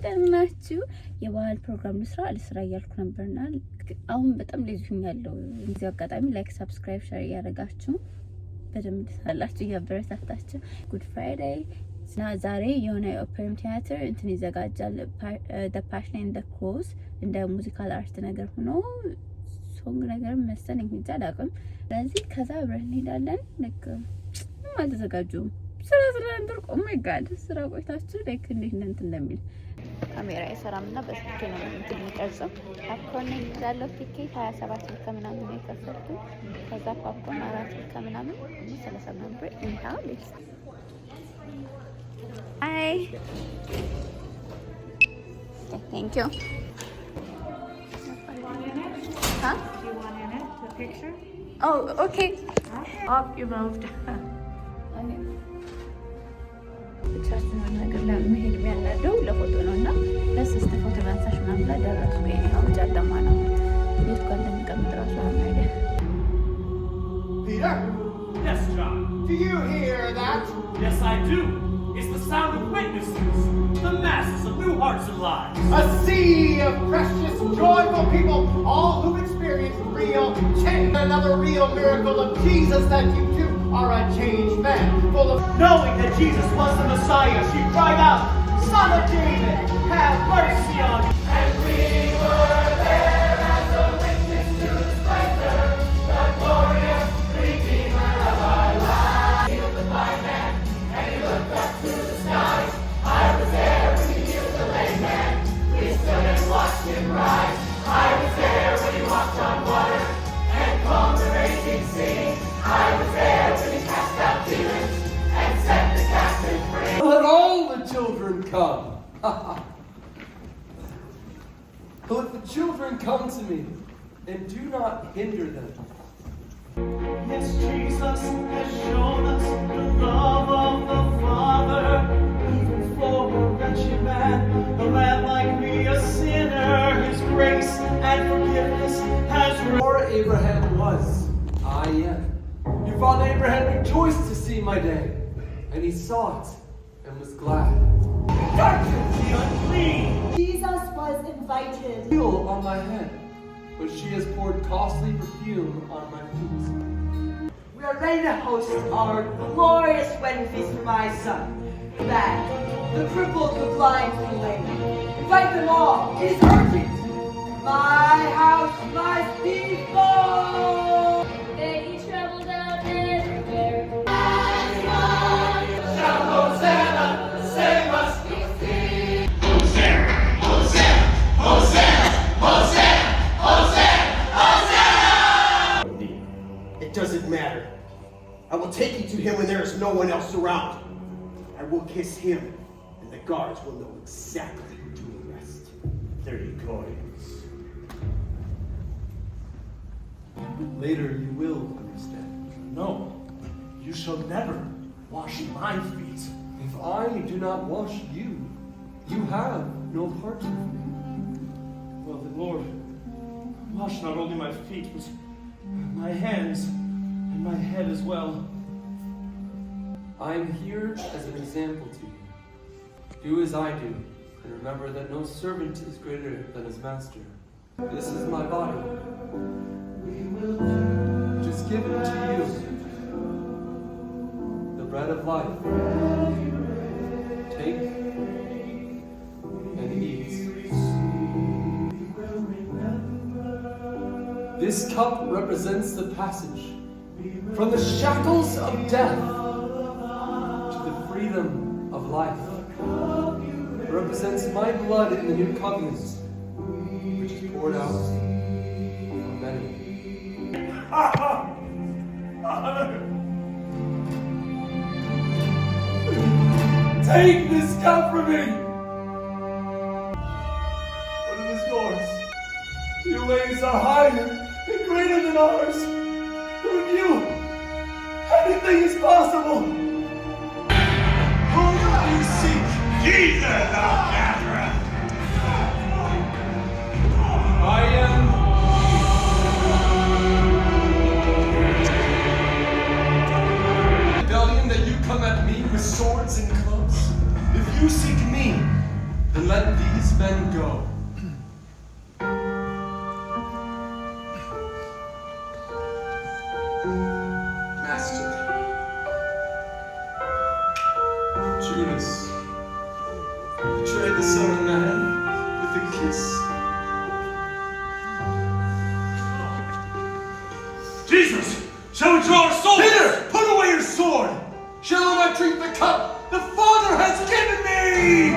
ደህናችሁ? የበዓል ፕሮግራም ልስራ እያልኩ ነበርና አሁን በጣም ሌዝኛለሁ። እዚህ አጋጣሚ ላይክ፣ ሰብስክራይብ፣ ሼር እያደረጋችሁ በደንብ ትሰራላችሁ እያበረታታችሁ። ጉድ ፍራይዴይ እና ዛሬ የሆነ ኦፔራ ቲያትር እንትን ይዘጋጃል። ዘ ፓሽን ኤንድ ዘ ክሮዝ እንደ ሙዚካል አርት ነገር ሆኖ ሶንግ ነገር መሰለኝ እንጂ አላውቅም። ስለዚህ ከዛ አብረን እንሄዳለን። ልክ አልተዘጋጁም ስራ ስለነበር ኦ ማይ ጋድ ስራ ቆይታችሁ ላይክ እንዴት እንትን እንደሚል ካሜራ አይሰራምና በስልክ ነው እንትን የሚቀርጸው። ፖፕኮርን ይዛለሁ። ቲኬት 27 ብር ከምናምን ነው የከፈልኩት። ከዛ ፖፕኮርን 4 ብር ከምናምን 30 ብር እንታ ሌክስ አይ thank you. Huh? Do you want in it, the picture? Oh, okay. Oh, you moved. ብቻችን ነገር ለመሄድ የሚያናደው ለፎቶ ነው እና ለስስት ፎቶ ማንሳሽ ምናምን ላይ ደረስኩ። ይሄው ጨለማ ነው። የት ጋር እንደምቀምጥ ራሱ አይደ Peter? Yes, John. Do you hear that? Yes, I do. It's the sound of witnesses, the masses of new hearts and lives. A sea of precious, joyful people, all who've experienced real change. Another real miracle of Jesus that you too are a changed man, full of... Knowing that Jesus was the Messiah, she cried out, Son of David, have mercy on me. And we were there as a witness to the splendor, the glorious Redeemer of our lives. Healed the blind man, and he looked up to the skies. I was there when he healed the lame man. We stood and watched him rise. I was there when he walked on water and calmed the raging sea. I was there when he cast out demons and set the captives free. Let all the children come. Let the children come to me, and do not hinder them. Yes, Jesus has shown us the love of the Father, even for a wretched man, a man like me, a sinner. His grace and forgiveness has Before Abraham was, I am. Your father Abraham rejoiced to see my day, and he saw it and was glad. darkness, the unclean. Jesus was invited. Oil on my head, but she has poured costly perfume on my feet. We are ready to host our glorious wedding feast for my son. That, the crippled, the blind, the lame. Invite them all. It is urgent. My house must be full. They traveled out everywhere. Shout Hosanna, save us. It doesn't matter. I will take you to him when there is no one else around. I will kiss him, and the guards will know exactly who to arrest. 30 coins. Later you will understand. No, you shall never wash my feet. If I do not wash you, you have no part with me. Well, then, Lord, wash not only my feet, but my hands and my head as well. I am here as an example to you. Do as I do, and remember that no servant is greater than his master. This is my body, which is given to you, the bread of life. Take and eat. This cup represents the passage from the shackles of death to the freedom of life. It represents my blood in the new covenant, which is poured out for many. Take this cup from me! But it is yours. Your ways are higher and greater than ours. With you, anything is possible. Who do you seek? Jesus of Nazareth! I am. Rebellion that you come at me with swords and clubs. If you seek me, and let these men go. Master, Judas betrayed the Son of Man with a kiss. Jesus, shall we draw our swords? Peter! Put away your sword! Shall I not drink the cup the Father has given me?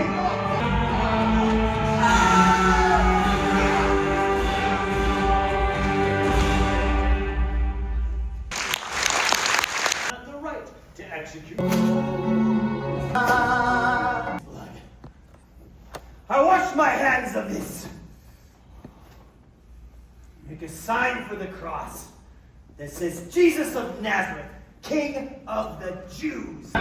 Have the right to execute. Blood. I wash my hands of this. Make a sign for the cross that says Jesus of Nazareth, King of the Jews.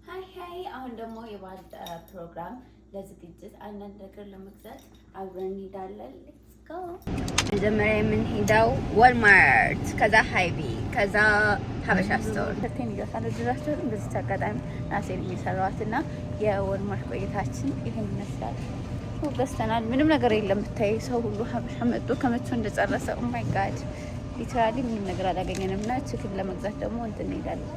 ሀይ አሁን ደግሞ የባል ፕሮግራም ለዝግጅት አንዳንድ ነገር ለመግዛት አብረን እንሄዳለን። ሌትስ ጎ። መጀመሪያ የምንሄደው ወልማርት፣ ከዛ ሃይቢ፣ ከዛ ሀበሻ ስቶር ተርቴን እያሳለድራቸው በዚህ አጋጣሚ ራሴን የሚሰራዋት እና የወልማርት ቆይታችን ይሄን ይመስላል። ገዝተናል። ምንም ነገር የለም ብታይ፣ ሰው ሁሉ ሀበሻ መጥቶ ከመቼው እንደጨረሰ ኦ ማይ ጋድ ሊትራሊ ምንም ነገር አላገኘንም። እና ችክን ለመግዛት ደግሞ እንትን እንሄዳለን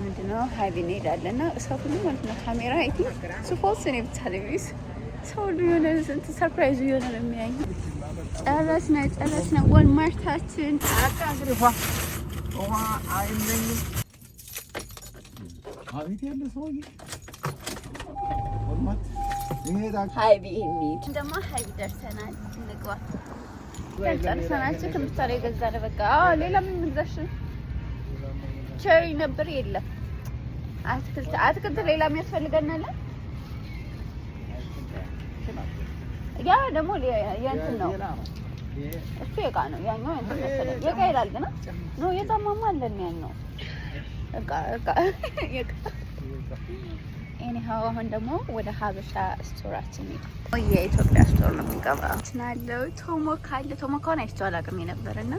ምንድነው ሀይቢ እንሄዳለን እና ሰው ሁሉ ማለት ነው ካሜራ አይቲ ሱፎስ እኔ ብቻ ለሚስ ሰው ሁሉ የሆነ ስንት ሰርፕራይዙ የሆነ ነው የሚያኝ። ጨረስነ ወልማርታችን አቃግሪፋ ኦማ አይነኝ አቤት ያለ ሰውዬ ወልማርት ይሄዳ ሀይቢ እንሂድ። ደግሞ ሀይቢ ደርሰናል። እንግባ ጨርሰናል። ችክን ብቻ ላይ ገዛን። በቃ ሌላ ምን ምግዛሽ? ቸሪ ነበር የለም። አትክልት ሌላ የሚያስፈልገን አለ። ያ ደግሞ የእንትን ነው እሱ የእቃ ነው። ያኛው እንትን መሰለኝ የእቃ ይላል ግን ነው የዛማማ አለን ያኛው እቃ ኤኒሃው አሁን ደግሞ ወደ ሀበሻ ስቶራችን ሄድ። የኢትዮጵያ ስቶር ነው የሚገባው ናለው። ቶሞካ አለ። ቶሞካውን አይቼው አላውቅም የነበረና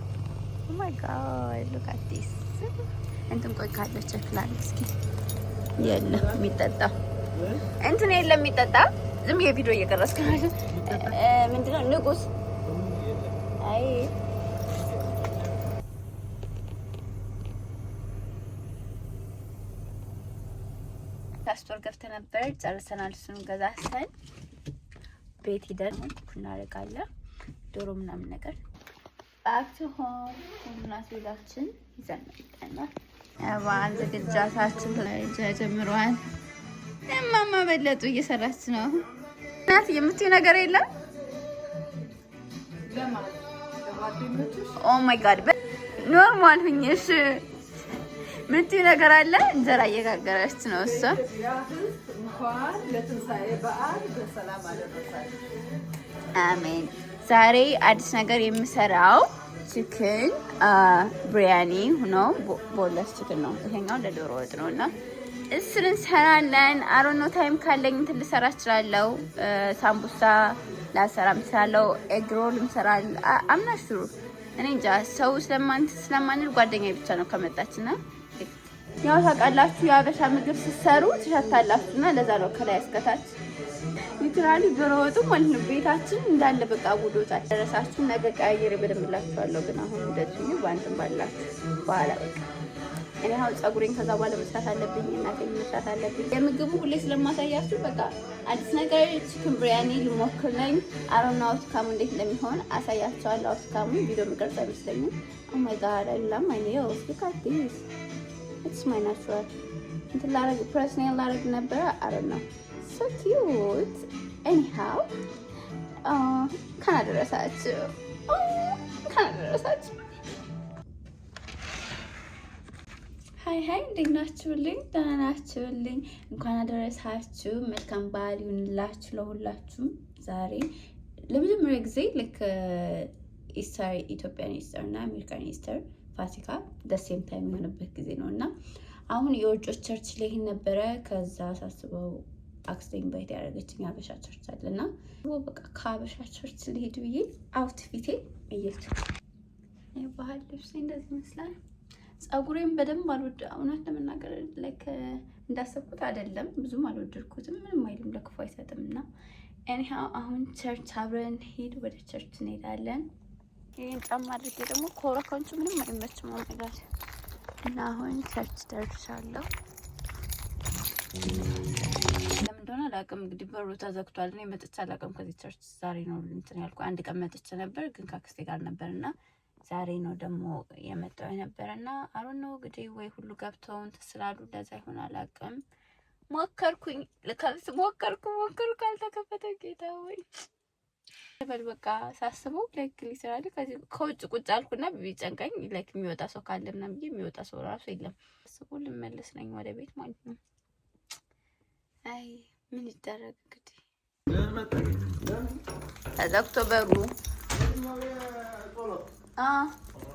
ኦ ማይ ጋድ ሉክ አት ዲስ እንትን ቆይ ካለ ቼክ ላድርግ እስኪ። የለም የሚጠጣ እንትን የለም የሚጠጣ ዝም የቪዲዮ እየቀረስክ ነው። ምንድነው ንጉስ? አይ ስቶር ገብተን ነበር ጨርሰናል። እሱን ገዛሰን ቤት ሂደን እናደርጋለን ዶሮ ምናምን ነገር ባክ ቱ ሆም እናስቤዛችን ይዘን መጥተናል። አባን ዝግጅታችን ተጀምሯል። እማማ በለጡ እየሰራች ነው። እናት የምትይው ነገር የለም? ኦ ማይ ጋድ ኖርማል ሁኝሽ የምትይው ነገር አለ? እንጀራ እየጋገረች ነው እሷ። እንኳን ለትንሳኤ በዓል በሰላም አደረሳችሁ። አሜን። ዛሬ አዲስ ነገር የምሰራው ቺክን ብሪያኒ ሆኖ ቦለስ ቺክን ነው። ይሄኛው ለዶሮ ወጥ ነው እና እሱን እንሰራለን። አሮኖ ታይም ካለኝ እንትን ልሰራ እችላለሁ። ሳምቡሳ ላሰራም እችላለሁ። ኤግ ሮል እንሰራለን። አምናሹ እኔ እንጃ ሰው ስለማንል ጓደኛዬ ብቻ ነው ከመጣችና ያው ታውቃላችሁ የሀበሻ ምግብ ስትሰሩ ትሸታላችሁና ለዛ ነው ከላይ እስከታች ሊትራሊ ዶሮ ወጡ ማለት ነው። ቤታችን እንዳለ በቃ ጉዶታል። ደረሳችሁ ነገ ቀያየር በደምላችኋለሁ። ግን አሁን እንደዚህ ባንተም ባላችሁ በኋላ በቃ እኔ አሁን ፀጉሬን ከዛ በኋላ መስራት አለብኝ እና መስራት አለብኝ። የምግቡ ሁሌ ስለማሳያችሁ በቃ አዲስ ነገር ቺክን ብሪያኒ ልሞክር ነኝ። አሮና አውትካሙ እንዴት እንደሚሆን አሳያችኋለሁ። አውትካሙ ቪዲዮ ምቀርጽ አይመስለኝም። ኦ ማይ ጋድ አይላም አይ ኒው ሉክ አት ዲስ ኢትስ ማይ ናቹራል እንትን ላረግ ፕሬስኔል ላረግ ነበር አሮና so cute. Anyhow, ካናደረሳችሁ ሀይ እንዴት ናችሁልኝ? ደህና ናችሁልኝ? እንኳን አደረሳችሁ። መልካም በዓል ይሁንላችሁ ለሁላችሁም። ዛሬ ለመጀመሪያ ጊዜ ልክ ኢስተር ኢትዮጵያን ኢስተር እና አሜሪካን ኢስተር ፋሲካ ደሴም ታይም የሆነበት ጊዜ ነው እና አሁን የውጮች ቸርች ላይ ነበረ። ከዛ ሳስበው አክስቴ ኢንቫይት ያደረገችኝ ሀበሻ ቸርች አለና በቃ ከሀበሻ ቸርች ልሄድ ብዬ አውትፊቴ እየቱ የባህል ልብስ እንደዚህ ይመስላል። ጸጉሬም በደንብ እውነት ለመናገር ላይክ እንዳሰብኩት አይደለም። ብዙም አልወደድኩትም። ምንም አይልም፣ ለክፉ አይሰጥምና ኤኒሃው አሁን ቸርች አብረን ሄድ ወደ ቸርች እንሄዳለን። ይሄን ጫማ አድርጌ ደግሞ ኮረኮንቹ ምንም አይመችም ማለት እና አሁን ቸርች ደርሻለሁ። ለምን እንደሆነ አላውቅም። እንግዲህ በሩ ተዘግቷል። እኔ መጥቼ አላውቅም ከዚህ ቸርች። ዛሬ ነው እንትን ያልኩ። አንድ ቀን መጥቼ ነበር ግን ከአክስቴ ጋር ነበርና ዛሬ ነው ደግሞ የመጣው የነበረና አሁን ነው እንግዲህ ወይ ሁሉ ገብተው እንትን ስላሉ ለዛ ይሆን አላውቅም። ሞከርኩኝ ለካልስ ሞከርኩ አልተከፈተ። ጌታ ወይ በል በቃ ሳስበው ላይክ ሊሰራል ከዚህ ከውጭ ቁጭ አልኩና ቢጨንቀኝ ላይክ የሚወጣ ሰው ካለ ምናምን ብዬ የሚወጣ ሰው ራሱ የለም። ሳስበው ልመለስ ነኝ ወደ ቤት ማለት ነው። አይ ምን ይደረግ እንግዲህ ተዘግቶ በሩ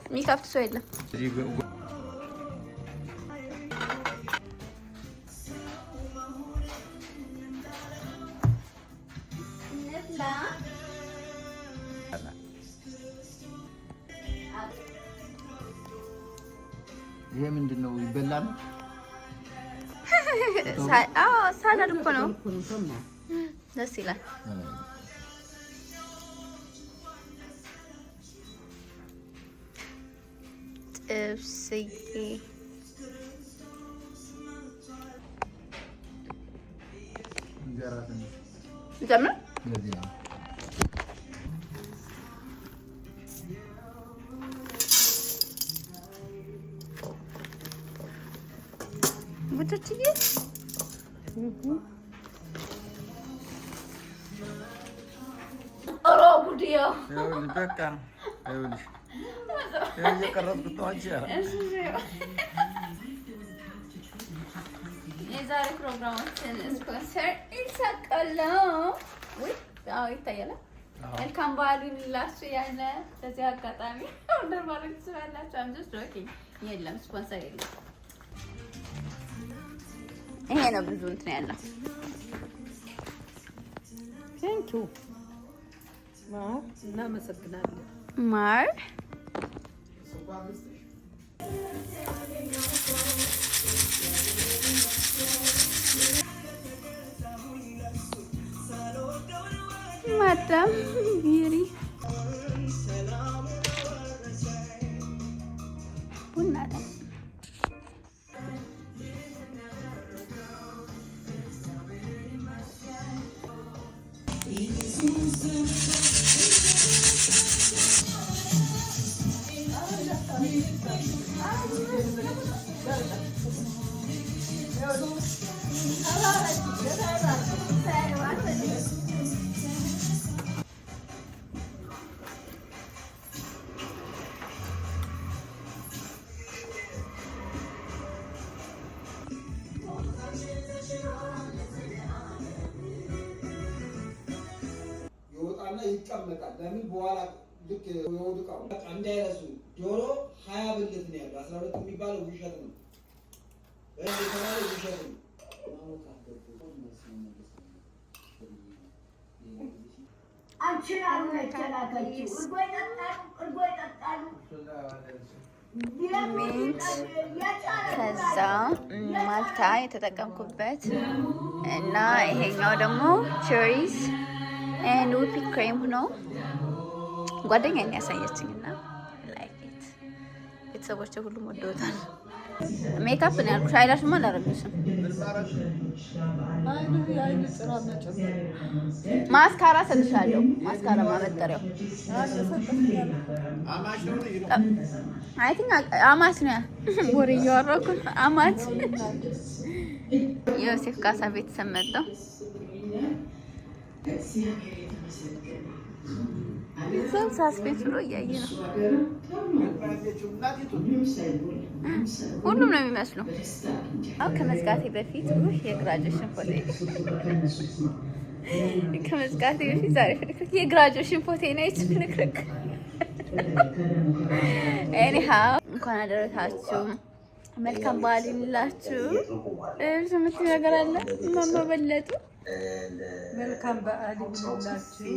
የሚከፍት ሰው የለም። ይሄ ምንድን ነው? ይበላል? ሳላድ እኮ ነው። ደስ ይላል። ጥብስዬ ጀምር ውጥትዬ ኦሮ ጉዲዮ በቃ ይኸውልሽ እየቀረጥኩት ነው አንቺ። የዛሬ ፕሮግራማችን ስፖንሰር ኢንሳቀላ ወይ ይታያል። መልካም በዓል ይሁንላችሁ ያለ በዚህ አጋጣሚ ኦርደር ማድረግ ትችላላችሁ። አም ጀስት ጆኪንግ። የለም ስፖንሰር የለም። ይሄ ነው ብዙ እንትን ያለው። ቴንክ ዩ ማር። እናመሰግናለን ማር። ማዳም ቢሪ ቡና ይቀመጣል። ለምን በኋላ ልክ የወድቃው እንዳይረሱ ዶሮ 20 ብልት ነው ያለው። 12 የሚባለው ውሸት ነው። የተባለው ውሸት ነው። አንቺን አልነካላችሁ። እርጎ ይጠጣሉ። ከዛ ማልታ የተጠቀምኩበት እና ይሄኛው ደግሞ ቸሪስ ኤንድ ዊፒንግ ክሬም ነው። ጓደኛዬ ያሳየችኝና ላይክ ኢት ቤተሰቦቼ ሁሉም ወደውታል። ሜካፕ ነው ያልኩሽ። አይላሽማ አላረግሽም። ማስካራ ሰጥሻለሁ። ማስካራ ማበጠሪያው አይ ቲንክ አማት ነው። ወሬ እያወራሁ አማት ዮሴፍ ካሳ ቤተሰብ መጣሁ። ሰው ሳስፔንስ ብሎ እያየ ነው። ሁሉም ነው የሚመስሉ። አሁን ከመዝጋቴ በፊት የግራጁዌሽን ፎቶ ከመዝጋቴ በፊት ዛሬ ፍንክርክ የግራጁዌሽን ፎቶ ነች። ፍንክርክ ኤኒሃው እንኳን አደረሳችሁ። መልካም በዓል ይሁንላችሁ። ምትል ነገር አለ ማመበለጡ መልካም በዓል ይሁንላችሁ።